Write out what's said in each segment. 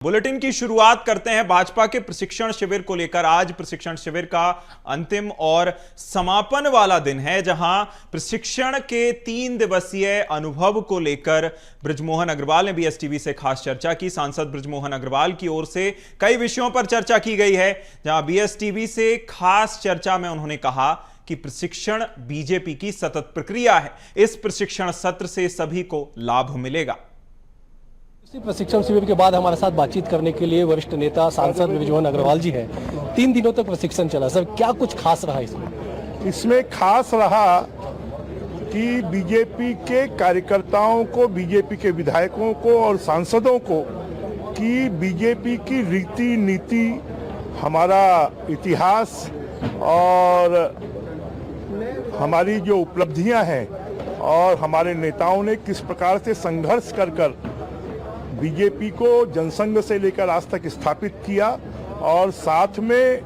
Bulletin की शुरुआत करते हैं भाजपा के प्रशिक्षण शिविर को लेकर। आज प्रशिक्षण शिविर का अंतिम और समापन वाला दिन है, जहां प्रशिक्षण के 3 दिवसीय अनुभव को लेकर बृजमोहन अग्रवाल ने बीएसटीवी से खास चर्चा की। सांसद बृजमोहन अग्रवाल की ओर से कई विषयों पर चर्चा की गई है, जहां बीएसटीवी से खास चर्चा में उन्होंने कहा कि प्रशिक्षण बीजेपी की सतत प्रक्रिया है। इस प्रशिक्षण सत्र से सभी को लाभ मिलेगा। इसी प्रशिक्षण शिविर के बाद हमारे साथ बातचीत करने के लिए वरिष्ठ नेता सांसद बृजमोहन अग्रवाल जी हैं। 3 दिनों तक प्रशिक्षण चला, सर क्या कुछ खास रहा इसमें? इसमें खास रहा कि बीजेपी के कार्यकर्ताओं को, बीजेपी के विधायकों को और सांसदों को कि बीजेपी की रीति नीति, हमारा इतिहास और हमारी जो उपलब्धियां हैं और हमारे नेताओं ने किस प्रकार से संघर्ष कर बीजेपी को जनसंघ से लेकर आज तक स्थापित किया, और साथ में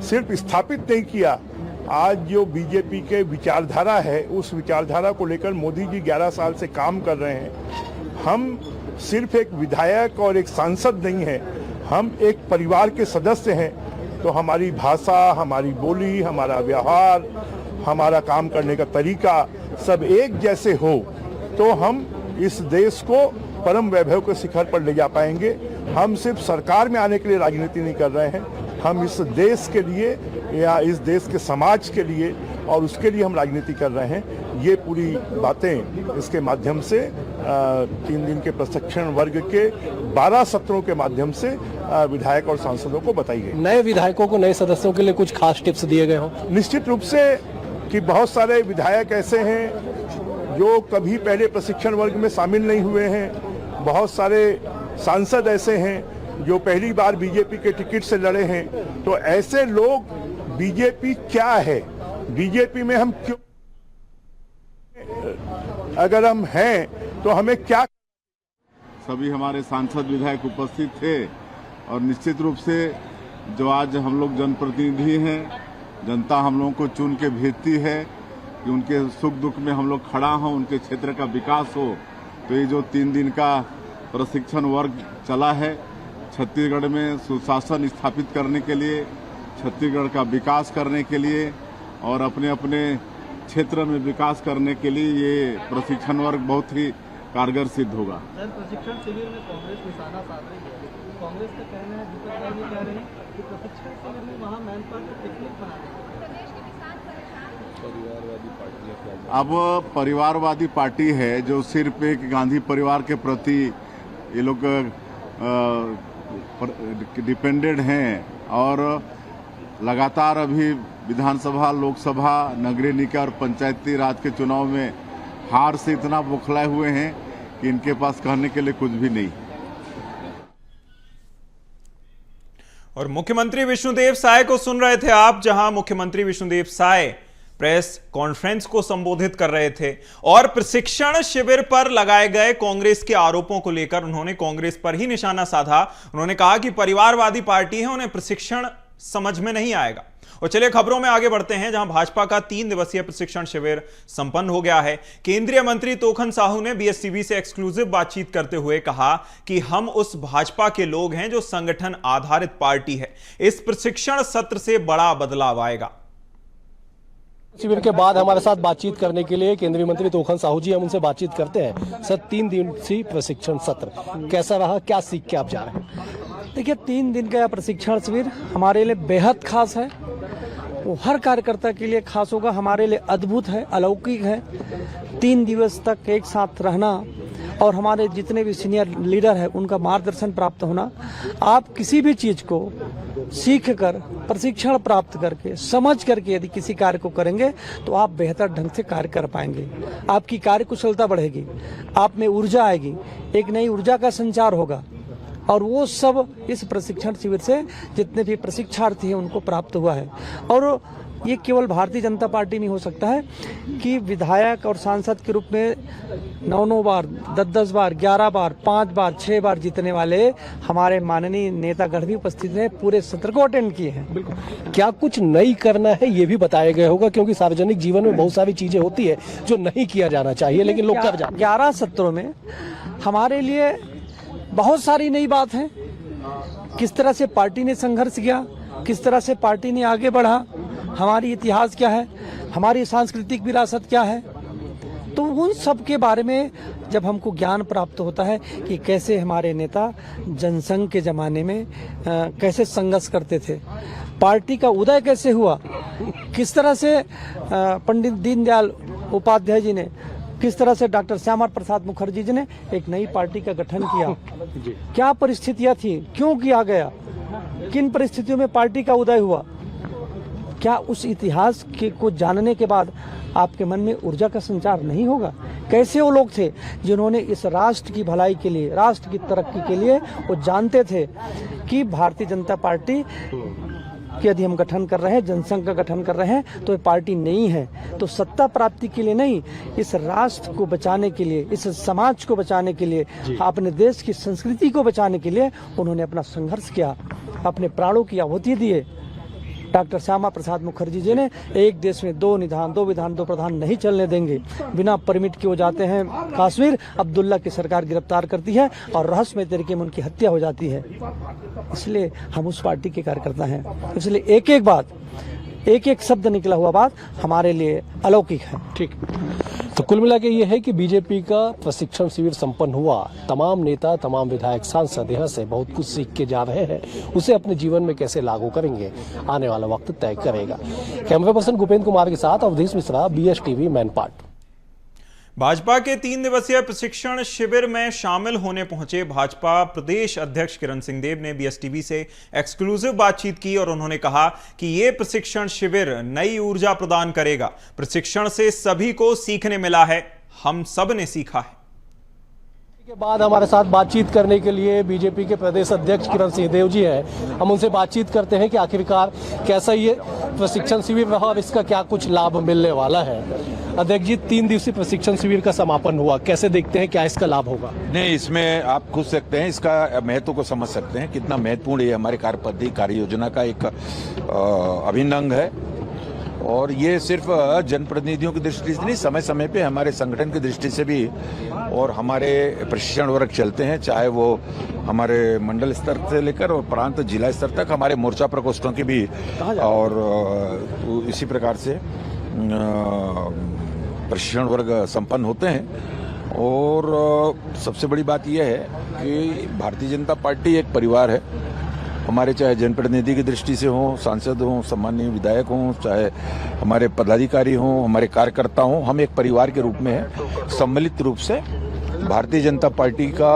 सिर्फ स्थापित नहीं किया, आज जो बीजेपी के विचारधारा है उस विचारधारा को लेकर मोदी जी 11 साल से काम कर रहे हैं। हम सिर्फ एक विधायक और एक सांसद नहीं हैं, हम एक परिवार के सदस्य हैं। तो हमारी भाषा, हमारी बोली, हमारा व्यवहार, हमारा काम करने का तरीका सब एक जैसे हो तो हम इस देश को परम वैभव के शिखर पर ले जा पाएंगे। हम सिर्फ सरकार में आने के लिए राजनीति नहीं कर रहे हैं, हम इस देश के लिए या इस देश के समाज के लिए और उसके लिए हम राजनीति कर रहे हैं। ये पूरी बातें इसके माध्यम से 3 दिन के प्रशिक्षण वर्ग के 12 सत्रों के माध्यम से विधायक और सांसदों को बताई गई। नए विधायकों को, नए सदस्यों के लिए कुछ खास टिप्स दिए गए हों? निश्चित रूप से कि बहुत सारे विधायक ऐसे हैं जो कभी पहले प्रशिक्षण वर्ग में शामिल नहीं हुए हैं, बहुत सारे सांसद ऐसे हैं जो पहली बार बीजेपी के टिकट से लड़े हैं। तो ऐसे लोग, बीजेपी क्या है, बीजेपी में हम क्यों, अगर हम हैं तो हमें क्या। सभी हमारे सांसद विधायक उपस्थित थे और निश्चित रूप से जो आज हम लोग जनप्रतिनिधि हैं, जनता हम लोगों को चुन के भेजती है कि उनके सुख दुख में हम लोग खड़ा हों, उनके क्षेत्र का विकास हो। तो ये जो 3 दिन का प्रशिक्षण वर्ग चला है, छत्तीसगढ़ में सुशासन स्थापित करने के लिए, छत्तीसगढ़ का विकास करने के लिए और अपने अपने क्षेत्र में विकास करने के लिए ये प्रशिक्षण वर्ग बहुत ही कारगर सिद्ध होगा। सर, प्रशिक्षण शिविर में कांग्रेस निशाना साध रही है। कांग्रेस का कहना है, दीपक राय जी कह रहे हैं कि प्रशिक्षण शिविर में वहाँ मैन पावर का टेक्निक बना देंगे। अब परिवारवादी पार्टी है जो सिर्फ एक गांधी परिवार के प्रति ये लोग डिपेंडेड हैं और लगातार अभी विधानसभा, लोकसभा, नगरीय निकाय और पंचायती राज के चुनाव में हार से इतना बौखलाए हुए हैं कि इनके पास कहने के लिए कुछ भी नहीं। और मुख्यमंत्री विष्णुदेव साय को सुन रहे थे आप, जहां मुख्यमंत्री विष्णुदेव साय प्रेस कॉन्फ्रेंस को संबोधित कर रहे थे और प्रशिक्षण शिविर पर लगाए गए कांग्रेस के आरोपों को लेकर उन्होंने कांग्रेस पर ही निशाना साधा। उन्होंने कहा कि परिवारवादी पार्टी है, उन्हें प्रशिक्षण समझ में नहीं आएगा। और चलिए खबरों में आगे बढ़ते हैं, जहां भाजपा का 3 दिवसीय प्रशिक्षण शिविर संपन्न हो गया है। केंद्रीय मंत्री तोखन साहू ने बीएसटीवी से एक्सक्लूसिव बातचीत करते हुए कहा कि हम उस भाजपा के लोग हैं जो संगठन आधारित पार्टी है। इस प्रशिक्षण सत्र से बड़ा बदलाव आएगा। शिविर के बाद हमारे साथ बातचीत करने के लिए केंद्रीय मंत्री तोखन साहू जी, हम उनसे बातचीत करते हैं। सर, 3 दिवसीय प्रशिक्षण सत्र कैसा रहा, क्या सीख के आप जा रहे हैं? देखिए, 3 दिन का प्रशिक्षण शिविर हमारे लिए बेहद खास है। वो हर कार्यकर्ता के लिए खास होगा, हमारे लिए अद्भुत है, अलौकिक है। 3 दिवस तक एक साथ रहना और हमारे जितने भी सीनियर लीडर हैं उनका मार्गदर्शन प्राप्त होना, आप किसी भी चीज़ को सीख कर, प्रशिक्षण प्राप्त करके, समझ करके यदि किसी कार्य को करेंगे तो आप बेहतर ढंग से कार्य कर पाएंगे। आपकी कार्य कुशलता बढ़ेगी, आप में ऊर्जा आएगी, एक नई ऊर्जा का संचार होगा और वो सब इस प्रशिक्षण शिविर से जितने भी प्रशिक्षार्थी हैं उनको प्राप्त हुआ है। और ये केवल भारतीय जनता पार्टी में हो सकता है कि विधायक और सांसद के रूप में 9 बार, 10 बार, 11 बार, 5 बार, 6 बार जीतने वाले हमारे माननीय नेतागण भी उपस्थित रहे, पूरे सत्र को अटेंड किए हैं। बिल्कुल। क्या कुछ नहीं करना है ये भी बताया गया होगा, क्योंकि सार्वजनिक जीवन में बहुत सारी चीजें होती है जो नहीं किया जाना चाहिए लेकिन लोग कर जाते हैं। 11 सत्रों में हमारे लिए बहुत सारी नई बात है। किस तरह से पार्टी ने संघर्ष किया, किस तरह से पार्टी ने आगे बढ़ा, हमारी इतिहास क्या है, हमारी सांस्कृतिक विरासत क्या है, तो उन सब के बारे में जब हमको ज्ञान प्राप्त होता है कि कैसे हमारे नेता जनसंघ के ज़माने में कैसे संघर्ष करते थे, पार्टी का उदय कैसे हुआ, किस तरह से पंडित दीनदयाल उपाध्याय जी ने, किस तरह से डॉक्टर श्यामा प्रसाद मुखर्जी जी ने एक नई पार्टी का गठन किया, क्या परिस्थितियां थी, क्यों किया गया, किन परिस्थितियों में पार्टी का उदय हुआ। क्या उस इतिहास के को जानने के बाद आपके मन में ऊर्जा का संचार नहीं होगा? कैसे वो लोग थे जिन्होंने इस राष्ट्र की भलाई के लिए, राष्ट्र की तरक्की के लिए वो जानते थे कि भारतीय जनता पार्टी कि यदि हम गठन कर रहे हैं, जनसंघ का गठन कर रहे हैं, तो ये पार्टी नहीं है, तो सत्ता प्राप्ति के लिए नहीं, इस राष्ट्र को बचाने के लिए, इस समाज को बचाने के लिए, अपने देश की संस्कृति को बचाने के लिए उन्होंने अपना संघर्ष किया, अपने प्राणों की आहुति दिए। डॉक्टर श्यामा प्रसाद मुखर्जी जी ने एक देश में दो निधान, दो विधान, दो प्रधान नहीं चलने देंगे, बिना परमिट के वो जाते हैं कश्मीर, अब्दुल्ला की सरकार गिरफ्तार करती है और रहस्यमय तरीके में उनकी हत्या हो जाती है। इसलिए हम उस पार्टी के कार्यकर्ता हैं, इसलिए एक एक बात, एक एक शब्द निकला हुआ बात हमारे लिए अलौकिक है। ठीक, तो कुल मिला के ये है कि बीजेपी का प्रशिक्षण शिविर संपन्न हुआ। तमाम नेता, तमाम विधायक, सांसद यहाँ से बहुत कुछ सीख के जा रहे हैं, उसे अपने जीवन में कैसे लागू करेंगे आने वाला वक्त तय करेगा। कैमरा पर्सन भूपेंद्र कुमार के साथ अवधेश मिश्रा, BSTV मैनपाट। भाजपा के 3 दिवसीय प्रशिक्षण शिविर में शामिल होने पहुंचे भाजपा प्रदेश अध्यक्ष किरण सिंह देव ने BSTV से एक्सक्लूसिव बातचीत की और उन्होंने कहा कि यह प्रशिक्षण शिविर नई ऊर्जा प्रदान करेगा। प्रशिक्षण से सभी को सीखने मिला है, हम सब ने सीखा है। के बाद हमारे साथ बातचीत करने के लिए बीजेपी के प्रदेश अध्यक्ष किरण सिंह देव जी हैं। हम उनसे बातचीत करते हैं कि आखिरकार कैसा ये प्रशिक्षण शिविर रहा और इसका क्या कुछ लाभ मिलने वाला है। अध्यक्ष जी, 3 दिवसीय प्रशिक्षण शिविर का समापन हुआ, कैसे देखते हैं, क्या इसका लाभ होगा? नहीं, इसमें आप खुद सकते हैं, इसका महत्व को समझ सकते हैं, कितना महत्वपूर्ण ये हमारे कार्यपद्धति कार्य योजना का एक अभिन्न अंग है। और ये सिर्फ जनप्रतिनिधियों की दृष्टि से नहीं, समय समय पे हमारे संगठन की दृष्टि से भी और हमारे प्रशिक्षण वर्ग चलते हैं, चाहे वो हमारे मंडल स्तर से लेकर और प्रांत जिला स्तर तक हमारे मोर्चा प्रकोष्ठों की भी, और इसी प्रकार से प्रशिक्षण वर्ग संपन्न होते हैं। और सबसे बड़ी बात यह है कि भारतीय जनता पार्टी एक परिवार है। हमारे चाहे जनप्रतिनिधि की दृष्टि से हो, सांसद हो, सम्मानीय विधायक हो, चाहे हमारे पदाधिकारी हो, हमारे कार्यकर्ता हो, हम एक परिवार के रूप में हैं। सम्मिलित रूप से भारतीय जनता पार्टी का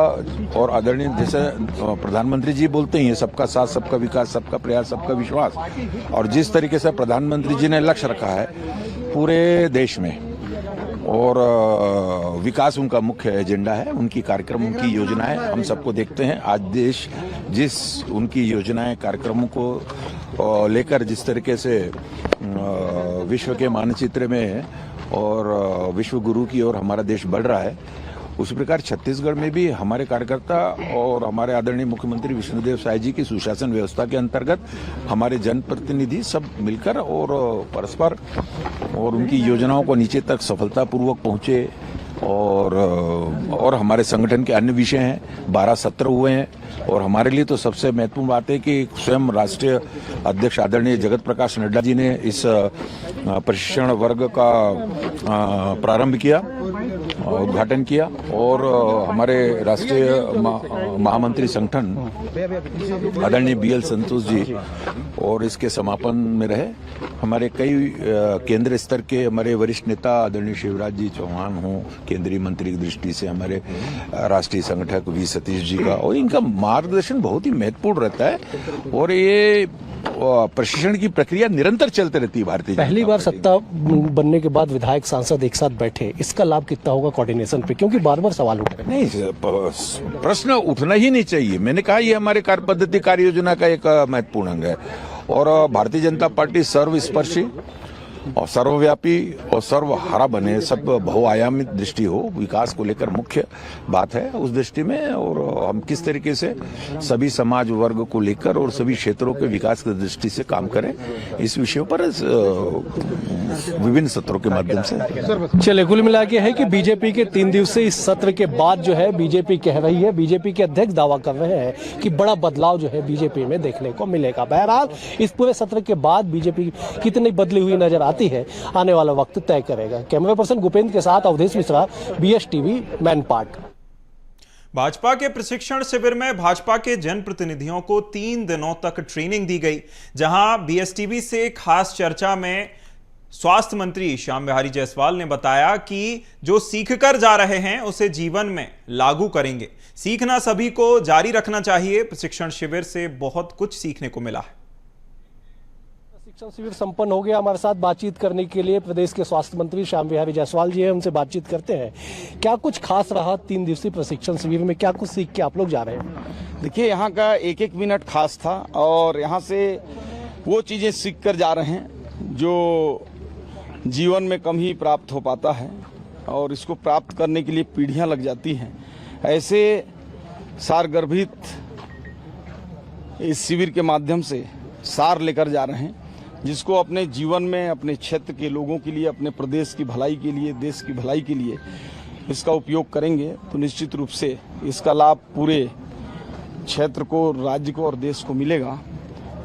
और आदरणीय जैसे प्रधानमंत्री जी बोलते हैं, सबका साथ, सबका विकास, सबका प्रयास, सबका विश्वास, और जिस तरीके से प्रधानमंत्री जी ने लक्ष्य रखा है पूरे देश में, और विकास उनका मुख्य एजेंडा है, उनकी कार्यक्रम, उनकी योजनाएं हम सबको देखते हैं। आज देश जिस उनकी योजनाएं, कार्यक्रमों को लेकर जिस तरीके से विश्व के मानचित्र में और विश्व गुरु की ओर हमारा देश बढ़ रहा है, उसी प्रकार छत्तीसगढ़ में भी हमारे कार्यकर्ता और हमारे आदरणीय मुख्यमंत्री विष्णुदेव साय जी की सुशासन व्यवस्था के अंतर्गत हमारे जनप्रतिनिधि सब मिलकर और परस्पर और उनकी योजनाओं को नीचे तक सफलतापूर्वक पहुंचे। और हमारे संगठन के अन्य विषय हैं, 12 सत्र हुए हैं, और हमारे लिए तो सबसे महत्वपूर्ण बात है कि स्वयं राष्ट्रीय अध्यक्ष आदरणीय जगत प्रकाश नड्डा जी ने इस प्रशिक्षण वर्ग का प्रारंभ किया, उद्घाटन किया, और हमारे राष्ट्रीय महामंत्री संगठन आदरणीय BL संतोष जी और इसके समापन में रहे। हमारे कई केंद्र स्तर के हमारे वरिष्ठ नेता आदरणीय शिवराज जी चौहान हों, केंद्रीय मंत्री की दृष्टि से हमारे राष्ट्रीय संगठक V सतीश जी का, और इनका मार्गदर्शन बहुत ही महत्वपूर्ण रहता है। और ये प्रशिक्षण की प्रक्रिया निरंतर चलते रहती है। भारतीय पहली बार सत्ता बनने के बाद विधायक सांसद एक साथ बैठे, इसका लाभ कितना होगा कोऑर्डिनेशन पे, क्योंकि बार बार सवाल उठ रहे हैं? नहीं, प्रश्न उठना ही नहीं चाहिए। मैंने कहा ये हमारे कार्यपद्धति कार्य योजना का एक महत्वपूर्ण अंग है, और भारतीय जनता पार्टी सर्वस्पर्शी और सर्वव्यापी और सर्वहारा बने, सब बहुआयामी दृष्टि हो, विकास को लेकर मुख्य बात है उस दृष्टि में। और हम किस तरीके से सभी समाज वर्ग को लेकर और सभी क्षेत्रों के विकास की दृष्टि से काम करें, इस विषयों पर विभिन्न सत्रों के माध्यम से। चलिए, कुल मिला के है कि बीजेपी के 3 दिवसीय इस सत्र के बाद जो है बीजेपी कह रही है, बीजेपी के अध्यक्ष दावा कर रहे हैं कि बड़ा बदलाव जो है बीजेपी में देखने को मिलेगा। बहरहाल इस पूरे सत्र के बाद बीजेपी कितनी बदली हुई नजर आती है, आने वाला वक्त तय करेगा। कैमरा पर्सन भूपेंद्र के साथ अवधेश मिश्रा, BSTV मैनपाट। भाजपा के प्रशिक्षण शिविर में भाजपा के जनप्रतिनिधियों को 3 दिनों तक ट्रेनिंग दी गई, जहां BSTV से खास चर्चा में स्वास्थ्य मंत्री श्याम बिहारी जायसवाल ने बताया कि जो सीख कर जा रहे हैं उसे जीवन में लागू करेंगे। सीखना सभी को जारी रखना चाहिए। प्रशिक्षण शिविर से बहुत कुछ सीखने को मिला है। प्रशिक्षण शिविर संपन्न हो गया। हमारे साथ बातचीत करने के लिए प्रदेश के स्वास्थ्य मंत्री श्याम बिहारी जायसवाल जी हैं, उनसे बातचीत करते हैं। क्या कुछ खास रहा 3 दिवसीय प्रशिक्षण शिविर में, क्या कुछ सीख के आप लोग जा रहे हैं? देखिए, यहाँ का एक एक मिनट खास था और यहाँ से वो चीज़ें सीख कर जा रहे हैं जो जीवन में कम ही प्राप्त हो पाता है और इसको प्राप्त करने के लिए पीढ़ियाँ लग जाती हैं। ऐसे सारगर्भित इस शिविर के माध्यम से सार लेकर जा रहे हैं, जिसको अपने जीवन में, अपने क्षेत्र के लोगों के लिए, अपने प्रदेश की भलाई के लिए, देश की भलाई के लिए इसका उपयोग करेंगे तो निश्चित रूप से इसका लाभ पूरे क्षेत्र को, राज्य को और देश को मिलेगा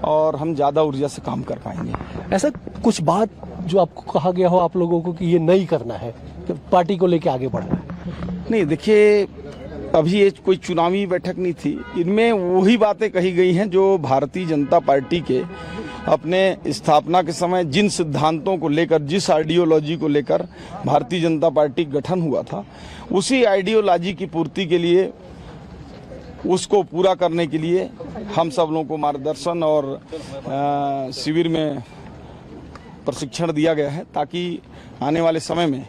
और हम ज़्यादा ऊर्जा से काम कर पाएंगे। ऐसा कुछ बात जो आपको कहा गया हो आप लोगों को कि ये नहीं करना है, कि पार्टी को लेके आगे बढ़ना है? नहीं, देखिए, अभी ये कोई चुनावी बैठक नहीं थी। इनमें वही बातें कही गई हैं जो भारतीय जनता पार्टी के अपने स्थापना के समय जिन सिद्धांतों को लेकर, जिस आइडियोलॉजी को लेकर भारतीय जनता पार्टी गठन हुआ था, उसी आइडियोलॉजी की पूर्ति के लिए, उसको पूरा करने के लिए हम सब लोगों को मार्गदर्शन और शिविर में प्रशिक्षण दिया गया है, ताकि आने वाले समय में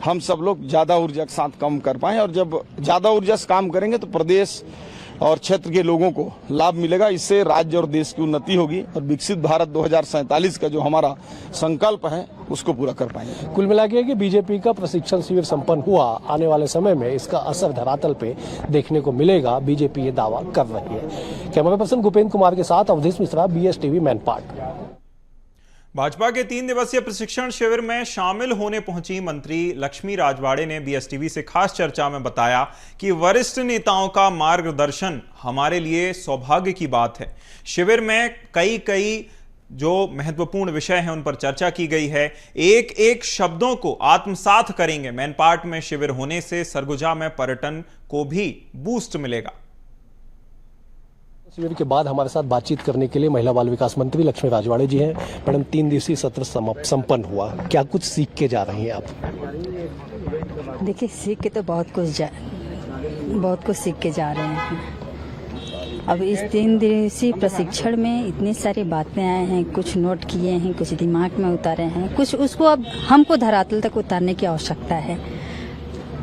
हम सब लोग ज़्यादा ऊर्जा के साथ काम कर पाएं। और जब ज़्यादा ऊर्जा से काम करेंगे तो प्रदेश और क्षेत्र के लोगों को लाभ मिलेगा। इससे राज्य और देश की उन्नति होगी और विकसित भारत 2047 का जो हमारा संकल्प है उसको पूरा कर पाएंगे। कुल मिला के कि बीजेपी का प्रशिक्षण शिविर संपन्न हुआ, आने वाले समय में इसका असर धरातल पे देखने को मिलेगा, बीजेपी ये दावा कर रही है। कैमरा पर्सन भूपेंद्र कुमार के साथ अवधेश मिश्रा, BSTV मैनपाट। भाजपा के 3 दिवसीय प्रशिक्षण शिविर में शामिल होने पहुंची मंत्री लक्ष्मी राजवाड़े ने BSTV से खास चर्चा में बताया कि वरिष्ठ नेताओं का मार्गदर्शन हमारे लिए सौभाग्य की बात है। शिविर में कई जो महत्वपूर्ण विषय हैं उन पर चर्चा की गई है। एक एक शब्दों को आत्मसात करेंगे। मैनपाट में शिविर होने से सरगुजा में पर्यटन को भी बूस्ट मिलेगा। शिविर के बाद हमारे साथ बातचीत करने के लिए महिला बाल विकास मंत्री लक्ष्मी राजवाड़े जी हैं। मैडम, 3 दिवसीय सत्र संपन्न हुआ, क्या कुछ सीख के जा रही हैं आप? देखिए, सीख के तो बहुत कुछ सीख के जा रहे हैं। अब इस 3 दिवसीय प्रशिक्षण में इतनी सारी बातें आए हैं, कुछ नोट किए हैं, कुछ दिमाग में उतारे हैं, कुछ उसको अब हमको धरातल तक उतारने की आवश्यकता है।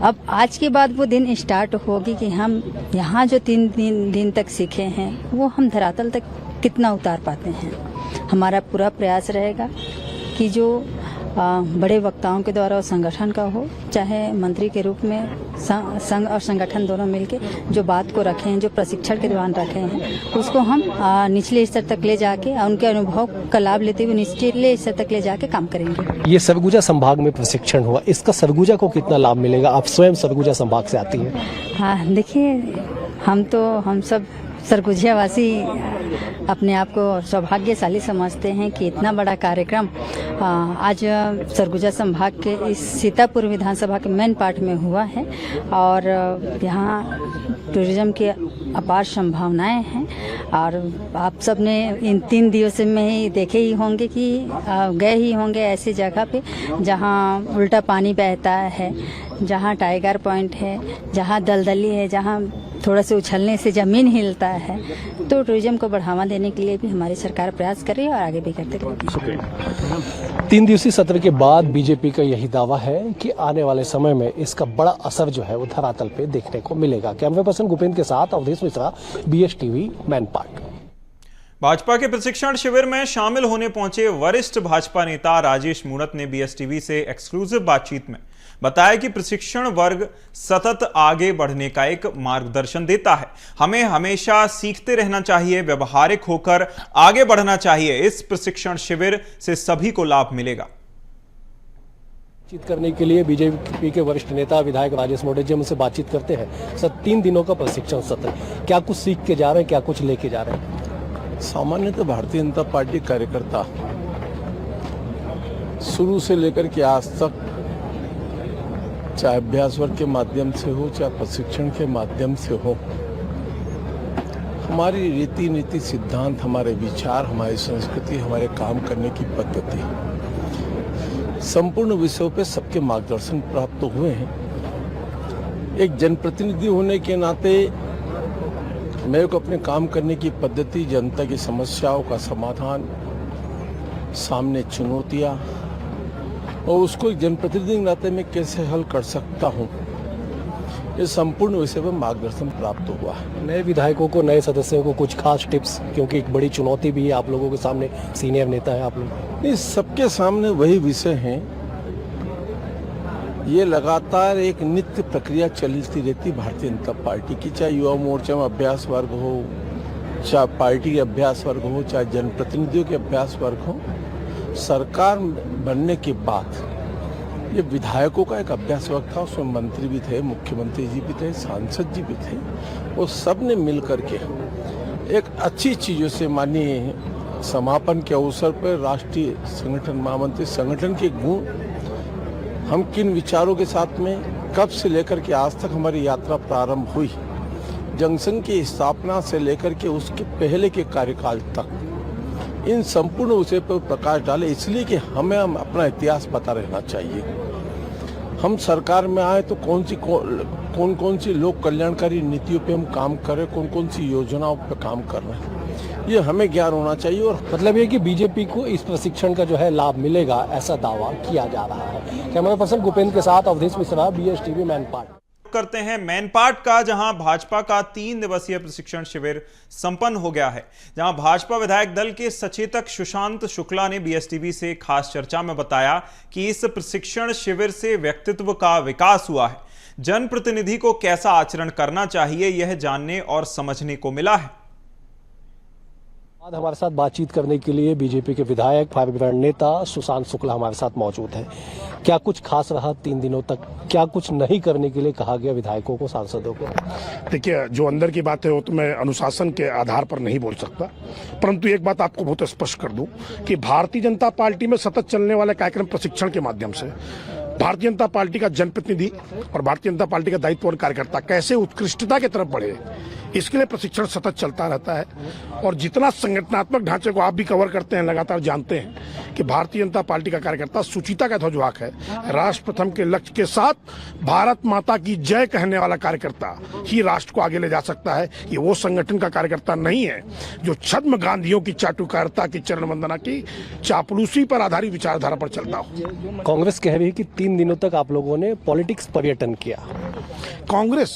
अब आज के बाद वो दिन स्टार्ट होगी कि हम यहाँ जो 3 दिन तक सीखे हैं वो हम धरातल तक कितना उतार पाते हैं। हमारा पूरा प्रयास रहेगा कि जो बड़े वक्ताओं के द्वारा संगठन का हो, चाहे मंत्री के रूप में संघ और संगठन दोनों मिलके जो बात को रखे हैं, जो प्रशिक्षण के दौरान रखे हैं, उसको हम निचले स्तर तक ले जाके उनके अनुभव का लाभ लेते हुए निचले स्तर तक ले जाके काम करेंगे। ये सरगुजा संभाग में प्रशिक्षण हुआ, इसका सरगुजा को कितना लाभ मिलेगा? आप स्वयं सरगुजा संभाग से आती हैं। हाँ, देखिए, हम सब सरगुजियावासी अपने आप को सौभाग्यशाली समझते हैं कि इतना बड़ा कार्यक्रम आज सरगुजा संभाग के इस सीतापुर विधानसभा के मैनपाट में हुआ है और यहाँ टूरिज्म की अपार संभावनाएं हैं। और आप सब ने इन 3 दिवसों में ही देखे ही होंगे कि गए ही होंगे ऐसी जगह पे जहाँ उल्टा पानी बहता है, जहाँ टाइगर पॉइंट है, जहाँ दलदली है, जहाँ थोड़ा से उछलने से ज़मीन हिलता है। तो टूरिज्म को बढ़ावा देने के लिए भी हमारी सरकार प्रयास कर रही है और आगे भी करते रहेगी। 3 दिवसीय सत्र के बाद बीजेपी का यही दावा है कि आने वाले समय में इसका बड़ा असर जो है वो धरातल पे देखने को मिलेगा। कैमरा पर्सन भूपेंद्र के साथ अवधेश मिश्रा, BSTV मैनपाट। भाजपा के प्रशिक्षण शिविर में शामिल होने पहुंचे वरिष्ठ भाजपा नेता राजेश मूणत ने बीएसटीवी से एक्सक्लूसिव बातचीत में बताया कि प्रशिक्षण वर्ग सतत आगे बढ़ने का एक मार्गदर्शन देता है। हमें हमेशा सीखते रहना चाहिए, व्यवहारिक होकर आगे बढ़ना चाहिए। इस प्रशिक्षण शिविर से सभी को लाभ मिलेगा। बातचीत करने के लिए बीजेपी के वरिष्ठ नेता विधायक राजेश मूणत जी हमसे बातचीत करते हैं। सर, 3 दिनों का प्रशिक्षण सत्र, क्या कुछ सीख के जा रहे हैं, क्या कुछ लेके जा रहे हैं? सामान्यतः भारतीय जनता पार्टी कार्यकर्ता शुरू से लेकर के आज तक, चाहे अभ्यास वर्ग के माध्यम से हो, चाहे प्रशिक्षण के माध्यम से हो, हमारी रीति नीति, सिद्धांत, हमारे विचार, हमारी संस्कृति, हमारे काम करने की पद्धति, संपूर्ण विषयों पे सबके मार्गदर्शन प्राप्त हुए हैं। एक जनप्रतिनिधि होने के नाते मेरे को अपने काम करने की पद्धति, जनता की समस्याओं का समाधान, सामने चुनौतियां और उसको एक जनप्रतिनिधि के नाते मैं कैसे हल कर सकता हूं, इस संपूर्ण विषय पर मार्गदर्शन प्राप्त हुआ है। नए विधायकों को, नए सदस्यों को कुछ खास टिप्स, क्योंकि एक बड़ी चुनौती भी है आप लोगों के सामने, सीनियर नेता है आप लोग। इस सबके सामने वही विषय हैं, ये लगातार एक नित्य प्रक्रिया चलती रहती भारतीय जनता पार्टी की, चाहे युवा मोर्चा में अभ्यास वर्ग हो, चाहे पार्टी के अभ्यास वर्ग हो, चाहे जनप्रतिनिधियों के अभ्यास वर्ग हो। सरकार बनने के बाद ये विधायकों का एक अभ्यास वर्ग था, उसमें मंत्री भी थे, मुख्यमंत्री जी भी थे, सांसद जी भी थे, वो सब ने मिल करके एक अच्छी चीज़ों से, मानिए समापन के अवसर पर राष्ट्रीय संगठन महामंत्री संगठन के गुण, हम किन विचारों के साथ में कब से लेकर के आज तक हमारी यात्रा प्रारंभ हुई, जंक्शन की स्थापना से लेकर के उसके पहले के कार्यकाल तक, इन संपूर्ण विषय पर प्रकाश डाले, इसलिए कि हमें अपना इतिहास पता रहना चाहिए। हम सरकार में आए तो कौन कौन सी लोक कल्याणकारी नीतियों पे हम काम करें, कौन कौन सी योजनाओं पे काम कर रहे हैं, ये हमें ज्ञान होना चाहिए। और मतलब ये कि बीजेपी को इस प्रशिक्षण का जो है लाभ मिलेगा, ऐसा दावा किया जा रहा है। कैमरा पर्सन गोपेंद्र के साथ अवधेश मिश्रा, बीएसटीवी मैनपाट। करते हैं मैनपाट का, जहां भाजपा का 3 दिवसीय प्रशिक्षण शिविर संपन्न हो गया है, जहां भाजपा विधायक दल के सचेतक सुशांत शुक्ला ने बीएसटीवी से खास चर्चा में बताया कि इस प्रशिक्षण शिविर से व्यक्तित्व का विकास हुआ है, जनप्रतिनिधि को कैसा आचरण करना चाहिए यह जानने और समझने को मिला है। आज हमारे साथ बातचीत करने के लिए बीजेपी के विधायक, फायर ब्रिगेड नेता सुशांत शुक्ला हमारे साथ मौजूद हैं। क्या कुछ खास रहा 3 दिनों तक, क्या कुछ नहीं करने के लिए कहा गया विधायकों को, सांसदों को? देखिए, जो अंदर की बात है वो तो मैं अनुशासन के आधार पर नहीं बोल सकता, परंतु एक बात आपको बहुत स्पष्ट कर दूं कि भारतीय जनता पार्टी में सतत चलने वाले कार्यक्रम प्रशिक्षण के माध्यम से भारतीय जनता पार्टी का जनप्रतिनिधि और भारतीय जनता पार्टी का दायित्ववान कार्यकर्ता कैसे उत्कृष्टता की तरफ बढ़े, इसके लिए प्रशिक्षण सतत चलता रहता है। और जितना संगठनात्मक ढांचे को आप भी कवर करते हैं, लगातार जानते हैं कि भारतीय जनता पार्टी का कार्यकर्ता सुचिता का ध्वजवाहक है। राष्ट्र प्रथम के लक्ष्य के साथ भारत माता की जय कहने वाला कार्यकर्ता ही राष्ट्र को आगे ले जा सकता है। ये वो संगठन का कार्यकर्ता नहीं है जो छद्म गांधियों की चाटुकारिता की, चरण वंदना की, चापलूसी पर आधारित विचारधारा पर चलता हो। कांग्रेस कह रही है कि 3 दिनों तक आप लोगों ने पॉलिटिक्स पर्यटन किया। कांग्रेस,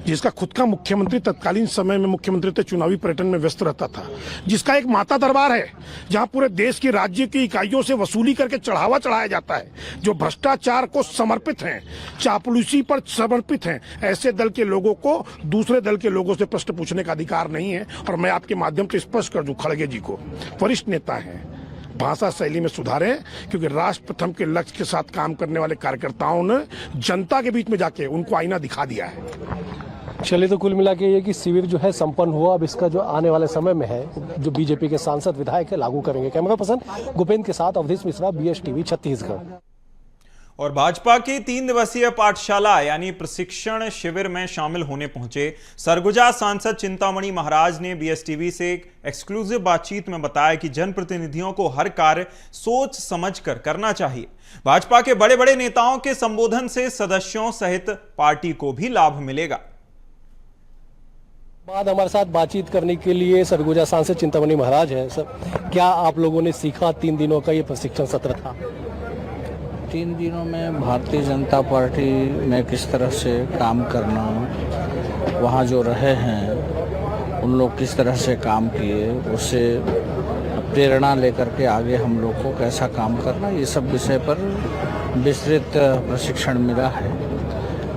जिसका खुद का मुख्यमंत्री तत्कालीन समय में मुख्यमंत्री तो चुनावी पर्यटन में व्यस्त रहता था, जिसका एक माता दरबार है जहां पूरे देश की राज्य की इकाइयों से वसूली करके चढ़ावा चढ़ाया जाता है, जो भ्रष्टाचार को समर्पित हैं, चापलूसी पर समर्पित हैं, ऐसे दल के लोगों को दूसरे दल के लोगों से प्रश्न पूछने का अधिकार नहीं है। और मैं आपके माध्यम से स्पष्ट कर दूं खड़गे जी को, वरिष्ठ नेता हैं, भाषा शैली में सुधारें, क्योंकि राष्ट्र प्रथम के लक्ष्य के साथ काम करने वाले कार्यकर्ताओं ने जनता के बीच में जाके उनको आईना दिखा दिया है। चलिए, तो कुल मिला के ये कि शिविर जो है संपन्न हुआ, अब इसका जो आने वाले समय में है, जो बीजेपी के सांसद विधायक है लागू करेंगे। कैमरा पर्सन गोपेंद्र के साथ अवधेश मिश्रा, बीएसटीवी छत्तीसगढ़। और भाजपा की 3 दिवसीय पाठशाला यानी प्रशिक्षण शिविर में शामिल होने पहुंचे सरगुजा सांसद चिंतामणि महाराज ने बीएसटीवी से एक एक्सक्लूसिव बातचीत में बताया कि जनप्रतिनिधियों को हर कार्य सोच समझकर करना चाहिए। भाजपा के बड़े बड़े नेताओं के संबोधन से सदस्यों सहित पार्टी को भी लाभ मिलेगा। बाद हमारे साथ बातचीत करने के लिए सरगुजा सांसद चिंतामणि महाराज हैं। सर, क्या आप लोगों ने सीखा 3 दिनों का ये प्रशिक्षण सत्र था? 3 दिनों में भारतीय जनता पार्टी में किस तरह से काम करना, वहाँ जो रहे हैं उन लोग किस तरह से काम किए, उससे प्रेरणा लेकर के आगे हम लोग को कैसा काम करना, ये सब विषय पर विस्तृत प्रशिक्षण मिला है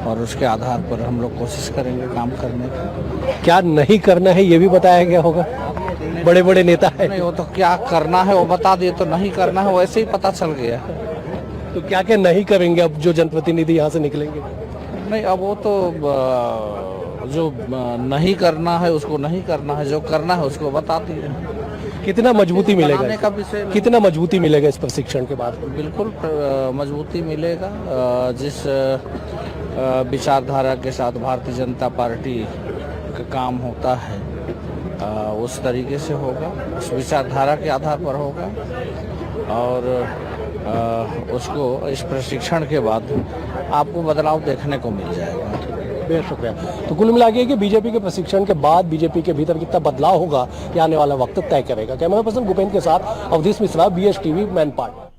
और उसके आधार पर हम लोग कोशिश करेंगे काम करने की। क्या नहीं करना है ये भी बताया गया होगा? बड़े बड़े नेता है, नहीं, वो तो क्या करना है वो बता दिए, तो नहीं करना है वैसे ही पता चल गया। तो क्या क्या नहीं करेंगे अब जो जनप्रतिनिधि यहाँ से निकलेंगे? नहीं, अब वो तो जो नहीं करना है उसको नहीं करना है, जो करना है उसको बता दिए। कितना मजबूती बनाने मिलेगा? का विषय कितना मजबूती मिलेगा इस प्रशिक्षण के बाद? बिल्कुल मजबूती मिलेगा। जिस विचारधारा के साथ भारतीय जनता पार्टी का काम होता है उस तरीके से होगा, उस विचारधारा के आधार पर होगा और उसको इस प्रशिक्षण के बाद आपको बदलाव देखने को मिल जाएगा। बेहद शुक्रिया। तो कुल मिला के कि बीजेपी के प्रशिक्षण के बाद बीजेपी के भीतर कितना बदलाव होगा ये आने वाला वक्त तय करेगा। कैमरा पर्सन भूपेंद्र के साथ अवधेश मिश्रा, BH TV, मैनपाट।